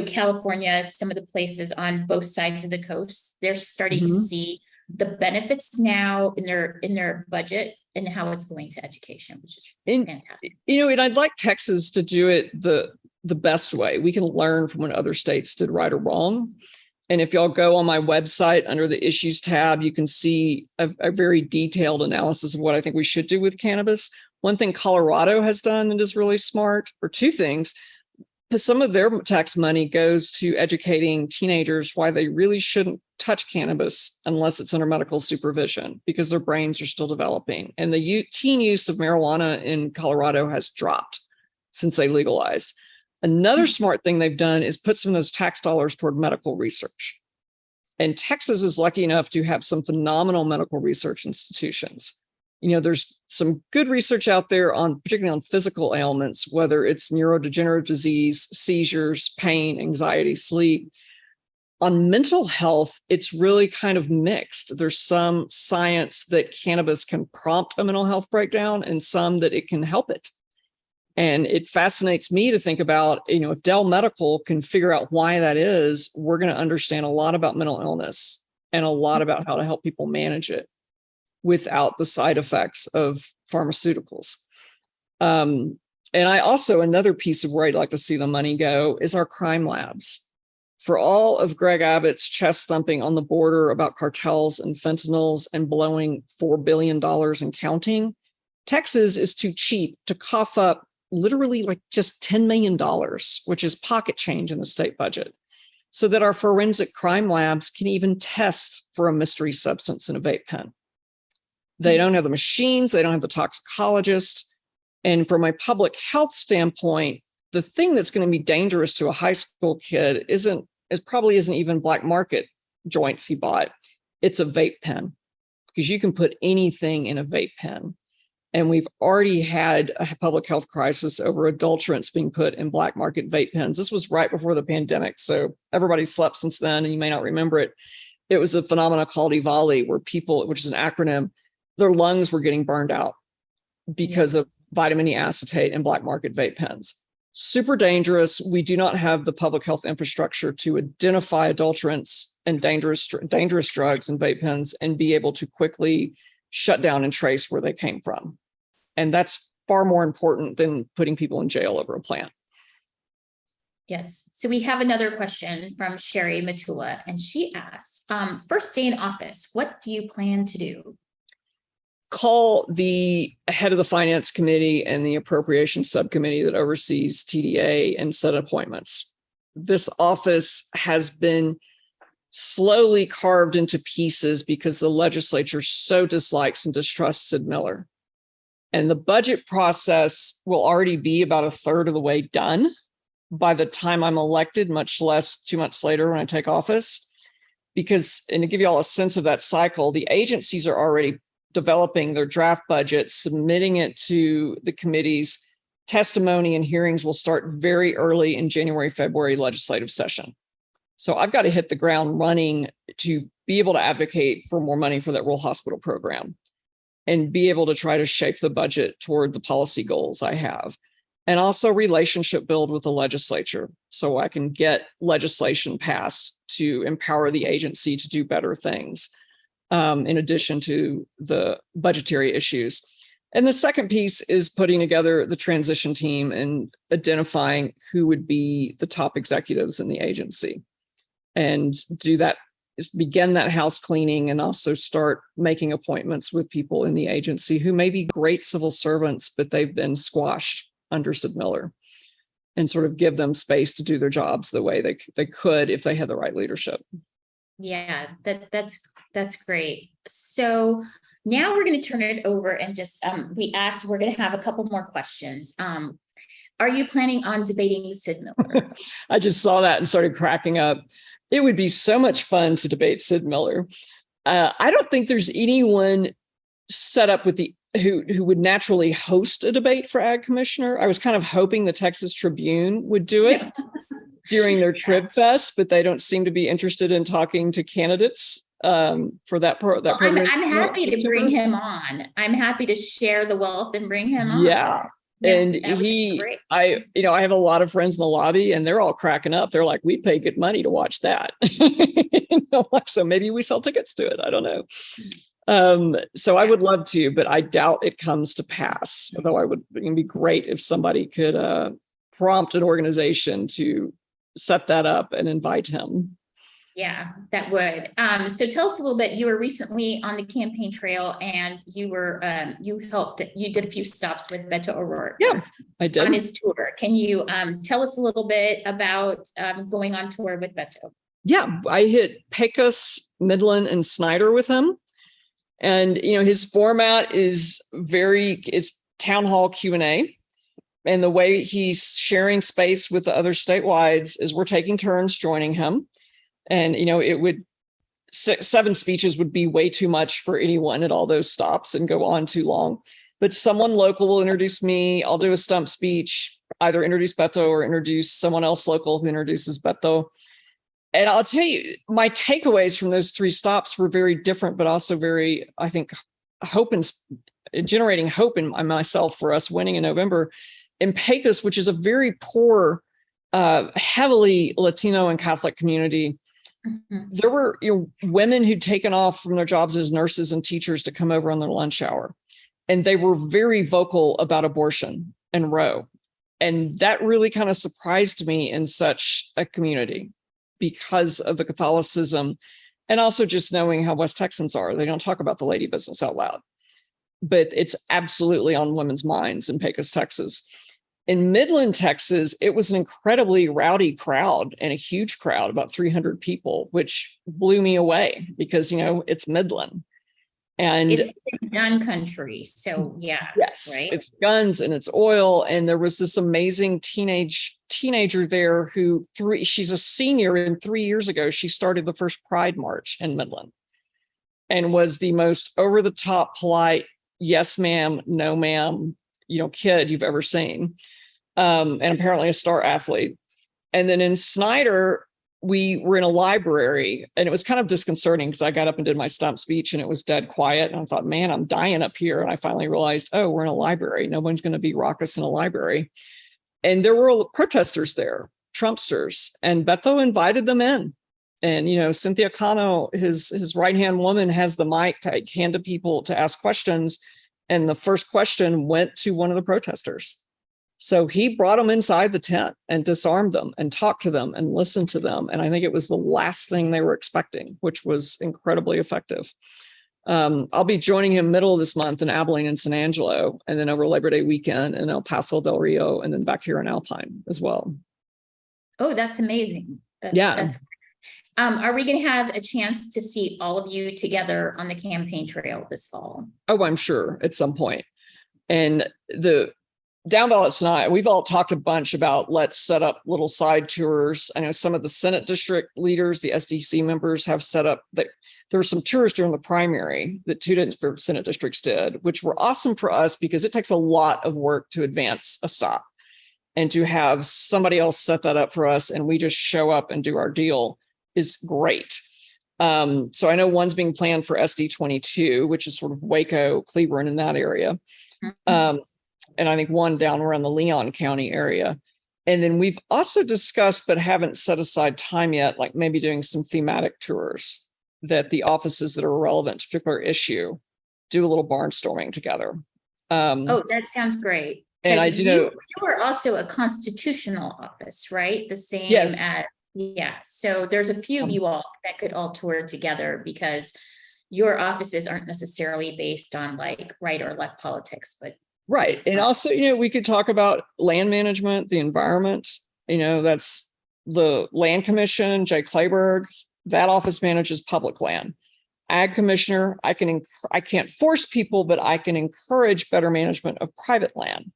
California, some of the places on both sides of the coast, they're starting to see the benefits now in their budget and how it's going to education, which is fantastic. And I'd like Texas to do it the best way. We can learn from when other states did right or wrong. And if y'all go on my website under the issues tab, you can see a very detailed analysis of what I think we should do with cannabis. One thing Colorado has done that is really smart, or two things. Some of their tax money goes to educating teenagers why they really shouldn't touch cannabis unless it's under medical supervision, because their brains are still developing. And the teen use of marijuana in Colorado has dropped since they legalized. Another smart thing they've done is put some of those tax dollars toward medical research. And Texas is lucky enough to have some phenomenal medical research institutions. There's some good research out there particularly on physical ailments, whether it's neurodegenerative disease, seizures, pain, anxiety, sleep. On mental health, it's really kind of mixed. There's some science that cannabis can prompt a mental health breakdown and some that it can help it. And it fascinates me to think about, if Dell Medical can figure out why that is, we're going to understand a lot about mental illness and a lot about how to help people manage it without the side effects of pharmaceuticals. And I also, another piece of where I'd like to see the money go is our crime labs. For all of Greg Abbott's chest thumping on the border about cartels and fentanyls and blowing $4 billion and counting, Texas is too cheap to cough up literally like just $10 million, which is pocket change in the state budget, so that our forensic crime labs can even test for a mystery substance in a vape pen. They don't have the machines, they don't have the toxicologist. And from a public health standpoint, the thing that's going to be dangerous to a high school kid probably isn't even black market joints he bought. It's a vape pen, because you can put anything in a vape pen. And we've already had a public health crisis over adulterants being put in black market vape pens. This was right before the pandemic, so everybody slept since then, and you may not remember it. It was a phenomenon called EVALI, where people, which is an acronym, their lungs were getting burned out because of vitamin E acetate and black market vape pens. Super dangerous. We do not have the public health infrastructure to identify adulterants and dangerous drugs in vape pens and be able to quickly shut down and trace where they came from. And that's far more important than putting people in jail over a plant. Yes. So we have another question from Sherry Matula, and she asks, first day in office, what do you plan to do? Call the head of the finance committee and the appropriations subcommittee that oversees TDA and set appointments. This office has been slowly carved into pieces because the legislature so dislikes and distrusts Sid Miller. And the budget process will already be about a third of the way done by the time I'm elected, much less 2 months later when I take office. Because, and to give you all a sense of that cycle, the agencies are already developing their draft budget, submitting it to the committees. Testimony and hearings will start very early in January, February legislative session. So I've got to hit the ground running to be able to advocate for more money for that rural hospital program and be able to try to shape the budget toward the policy goals I have. And also relationship build with the legislature so I can get legislation passed to empower the agency to do better things. In addition to the budgetary issues. And the second piece is putting together the transition team and identifying who would be the top executives in the agency. And do that, is begin that house cleaning and also start making appointments with people in the agency who may be great civil servants, but they've been squashed under Sid Miller, and sort of give them space to do their jobs the way they could if they had the right leadership. Yeah, that's great. So now we're going to turn it over and just we're going to have a couple more questions. Are you planning on debating Sid Miller? I just saw that and started cracking up. It would be so much fun to debate Sid Miller. I don't think there's anyone set up with who would naturally host a debate for Ag Commissioner. I was kind of hoping the Texas Tribune would do it. During their Trib Fest, but they don't seem to be interested in talking to candidates for that program. I'm happy to bring him on. I'm happy to share the wealth and bring him on. Yeah. And I have a lot of friends in the lobby and they're all cracking up. They're like, we pay good money to watch that. So maybe we sell tickets to it. I don't know. So I would love to, but I doubt it comes to pass. Although it'd be great if somebody could prompt an organization to set that up and invite him. Yeah, that would. So tell us a little bit. You were recently on the campaign trail and you did a few stops with Beto O'Rourke. Yeah, I did. On his tour. Can you tell us a little bit about going on tour with Beto? Yeah, I hit Pecos, Midland, and Snyder with him. And, his format is it's town hall Q&A. And the way he's sharing space with the other statewide is we're taking turns joining him. And, it would 7 speeches would be way too much for anyone at all those stops and go on too long. But someone local will introduce me. I'll do a stump speech, either introduce Beto or introduce someone else local who introduces Beto. And I'll tell you, my takeaways from those 3 stops were very different, but also very, I think, generating hope in myself for us winning in November. In Pecos, which is a very poor, heavily Latino and Catholic community, there were women who'd taken off from their jobs as nurses and teachers to come over on their lunch hour. And they were very vocal about abortion and Roe. And that really kind of surprised me in such a community because of the Catholicism and also just knowing how West Texans are. They don't talk about the lady business out loud, but it's absolutely on women's minds in Pecos, Texas. In Midland, Texas, it was an incredibly rowdy crowd and a huge crowd, about 300 people, which blew me away because, it's Midland. And it's gun country. So yeah. Yes, right? It's guns and it's oil. And there was this amazing teenager there who she's a senior, and 3 years ago, she started the first Pride March in Midland and was the most over the top polite, yes, ma'am, no, ma'am, kid you've ever seen. And apparently a star athlete. And then in Snyder, we were in a library, and it was kind of disconcerting because I got up and did my stump speech and it was dead quiet. And I thought, man, I'm dying up here. And I finally realized, oh, we're in a library. No one's going to be raucous in a library. And there were protesters there, Trumpsters, and Beto invited them in. And, Cynthia Cano, his right-hand woman, has the mic to hand to people to ask questions. And the first question went to one of the protesters. So he brought them inside the tent and disarmed them and talked to them and listened to them. And I think it was the last thing they were expecting, which was incredibly effective. I'll be joining him middle of this month in Abilene and San Angelo, and then over Labor Day weekend in El Paso del Rio, and then back here in Alpine as well. Oh, that's amazing. That's are we going to have a chance to see all of you together on the campaign trail this fall? Oh, I'm sure at some point. And the down ballots tonight, we've all talked a bunch about let's set up little side tours. I know some of the Senate district leaders, the SDC members, have set up that there were some tours during the primary that 2 different Senate districts did, which were awesome for us because it takes a lot of work to advance a stop. And to have somebody else set that up for us and we just show up and do our deal is great. So I know one's being planned for SD 22, which is sort of Waco, Cleburne, in that area. And I think one down around the Leon County area. And then we've also discussed, but haven't set aside time yet, like maybe doing some thematic tours that the offices that are relevant to a particular issue do a little barnstorming together. Oh, that sounds great. And I do know you are also a constitutional office, right? The same yes. as, yeah. So there's a few of you all that could all tour together because your offices aren't necessarily based on like right or left politics, but right. And also, we could talk about land management, the environment, that's the Land Commission, Jay Clayburgh, that office manages public land. Ag Commissioner, I can't force people, but I can encourage better management of private land.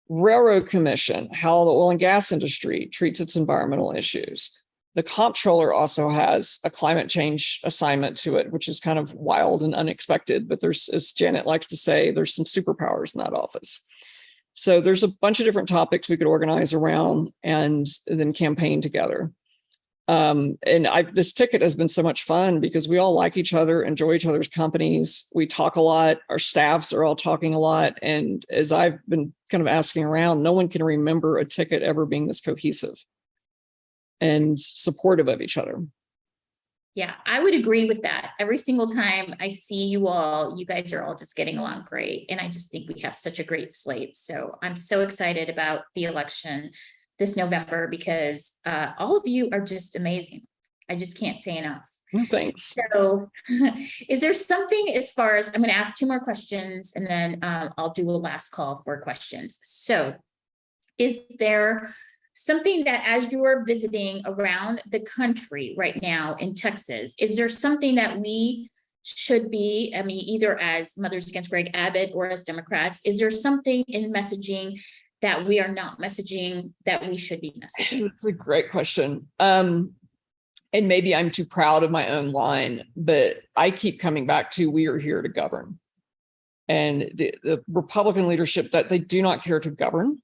Railroad Commission, how the oil and gas industry treats its environmental issues. The comptroller also has a climate change assignment to it, which is kind of wild and unexpected, but there's, as Janet likes to say, there's some superpowers in that office. So there's a bunch of different topics we could organize around and then campaign together. This ticket has been so much fun because we all like each other, enjoy each other's companies. We talk a lot. Our staffs are all talking a lot. And as I've been kind of asking around, no one can remember a ticket ever being this cohesive and supportive of each other. Yeah, I would agree with that. Every single time I see you all, you guys are all just getting along great. And I just think we have such a great slate. So I'm so excited about the election this November because all of you are just amazing. I just can't say enough. Well, thanks. So is there something as far as, I'm going to ask 2 more questions and then I'll do a last call for questions. So is there something that as you're visiting around the country right now in Texas, is there something that we should be, either as Mothers Against Greg Abbott or as Democrats, is there something in messaging that we are not messaging that we should be messaging? That's a great question. and maybe I'm too proud of my own line, but I keep coming back to, we are here to govern. And the Republican leadership, that they do not care to govern.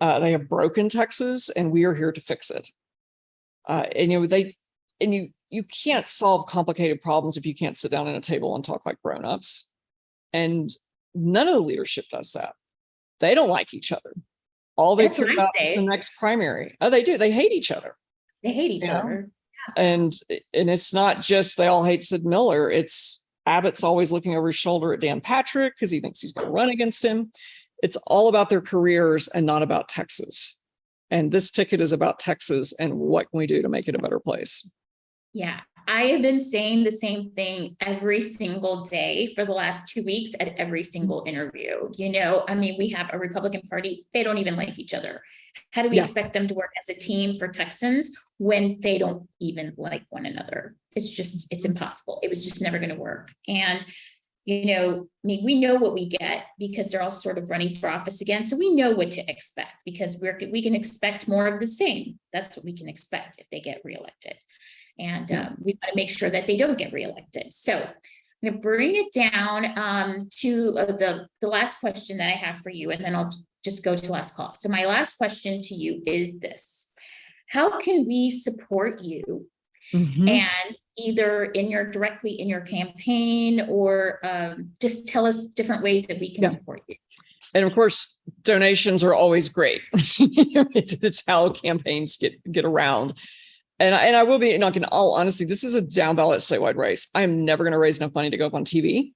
They have broken Texas, and we are here to fix it. And you can't solve complicated problems if you can't sit down at a table and talk like grown-ups. And none of the leadership does that. They don't like each other. All they care about is the next primary. Oh, they do. They hate each other. They hate each other. Yeah. And it's not just they all hate Sid Miller. It's Abbott's always looking over his shoulder at Dan Patrick because he thinks he's going to run against him. It's all about their careers and not about Texas. And this ticket is about Texas and what can we do to make it a better place. Yeah, I have been saying the same thing every single day for the last 2 weeks at every single interview. I mean, we have a Republican Party. They don't even like each other. How do we expect them to work as a team for Texans when they don't even like one another? It's impossible. It was just never going to work. And, I mean, we know what we get because they're all sort of running for office again. So we know what to expect because we can expect more of the same. That's what we can expect if they get reelected. And we want to make sure that they don't get reelected. So I'm going to bring it down to the last question that I have for you, and then I'll just go to last call. So my last question to you is this: how can we support you? And either directly in your campaign, or just tell us different ways that we can support you. And of course, donations are always great. It's how campaigns get around. And I will be, in all honesty, this is a down ballot statewide race. I'm never going to raise enough money to go up on TV.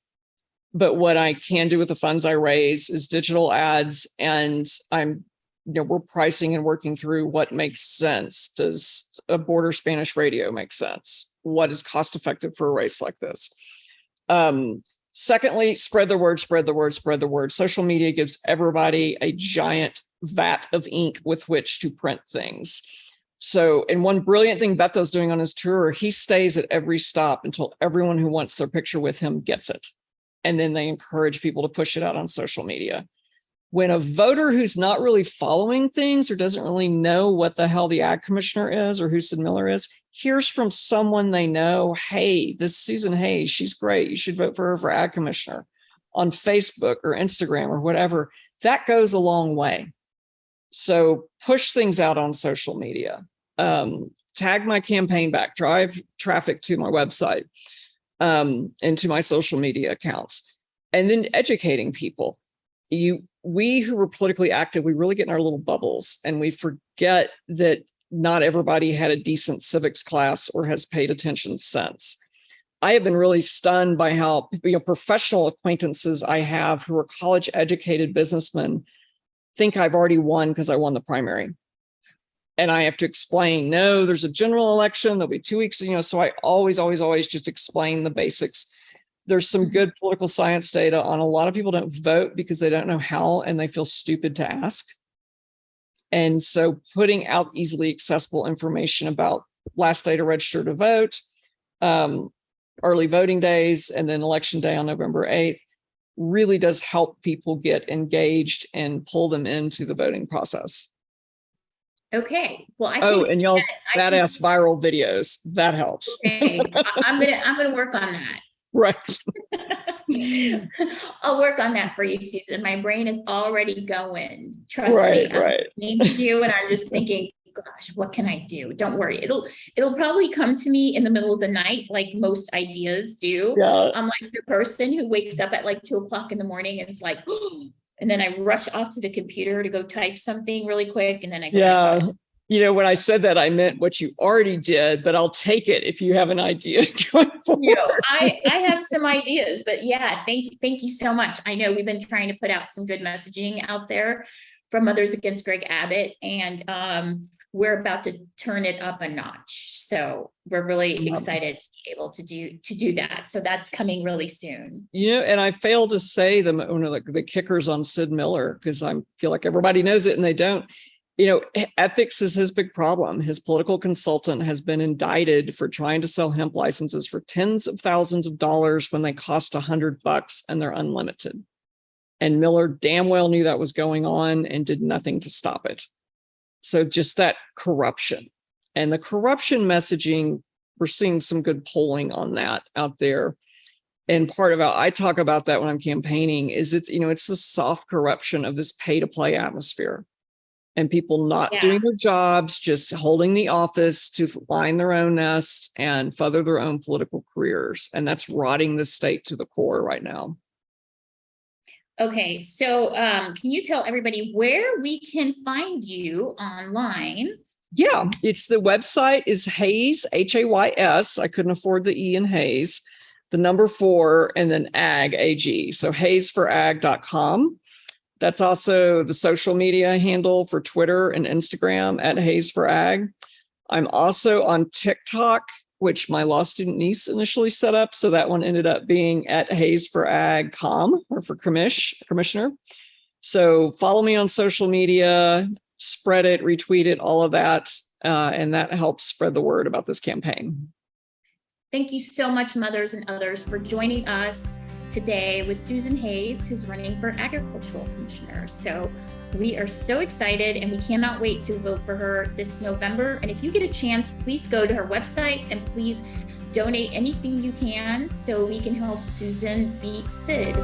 But what I can do with the funds I raise is digital ads, and we're pricing and working through what makes sense. Does a border Spanish radio make sense? What is cost effective for a race like this? Secondly, spread the word, spread the word, spread the word. Social media gives everybody a giant vat of ink with which to print things. So, and one brilliant thing Beto's doing on his tour, he stays at every stop until everyone who wants their picture with him gets it. And then they encourage people to push it out on social media. When a voter who's not really following things or doesn't really know what the hell the ag commissioner is or who Sid Miller is, hears from someone they know, hey, this Susan Hayes, she's great. You should vote for her for ag commissioner, on Facebook or Instagram or whatever, that goes a long way. So push things out on social media. Tag my campaign back, drive traffic to my website and to my social media accounts, and then educating people. We who were politically active, we really get in our little bubbles and we forget that not everybody had a decent civics class or has paid attention since. I have been really stunned by how professional acquaintances I have who are college educated businessmen think I've already won because I won the primary. And I have to explain, no, there's a general election, there'll be 2 weeks, so I always just explain the basics. There's some good political science data on a lot of people don't vote because they don't know how and they feel stupid to ask. And so putting out easily accessible information about last day to register to vote, early voting days, and then election day on November 8th really does help people get engaged and pull them into the voting process. Okay. Well, I think and y'all's badass viral videos, that helps. Okay. I'm gonna work on that. Right. I'll work on that for you, Susan. My brain is already going. Trust me. Right. I'm listening to you, and I'm just thinking, gosh, what can I do? Don't worry. It'll probably come to me in the middle of the night, like most ideas do. Yeah. I'm like the person who wakes up at like 2 o'clock in the morning and it's like, oh, and then I rush off to the computer to go type something really quick, and then I go back to it. When I said that, I meant what you already did, but I'll take it if you have an idea going forward. I have some ideas, but yeah, thank you so much. I know we've been trying to put out some good messaging out there from Mothers Against Greg Abbott, and we're about to turn it up a notch. So we're really excited to be able to do that. So that's coming really soon. And I failed to say the kickers on Sid Miller, because I feel like everybody knows it and they don't. Ethics is his big problem. His political consultant has been indicted for trying to sell hemp licenses for tens of thousands of dollars when they cost $100 and they're unlimited. And Miller damn well knew that was going on and did nothing to stop it. So just that corruption. And the corruption messaging, we're seeing some good polling on that out there. And part of how I talk about that when I'm campaigning is it's the soft corruption of this pay to play atmosphere and people not doing their jobs, just holding the office to line their own nest and further their own political careers. And that's rotting the state to the core right now. Okay, so can you tell everybody where we can find you online? Yeah, it's the website is Hays, Hays. I couldn't afford the E in Hays, the number 4, and then ag, AG. So haysforag.com. That's also the social media handle for Twitter and Instagram at Hays for Ag. I'm also on TikTok, which my law student niece initially set up. So that one ended up being at Hays for Ag Com, or for commissioner. So follow me on social media, spread it, retweet it, all of that. And that helps spread the word about this campaign. Thank you so much, Mothers and others, for joining us today with Susan Hays, who's running for Agricultural Commissioner. So we are so excited and we cannot wait to vote for her this November. And if you get a chance, please go to her website and please donate anything you can so we can help Susan beat Sid.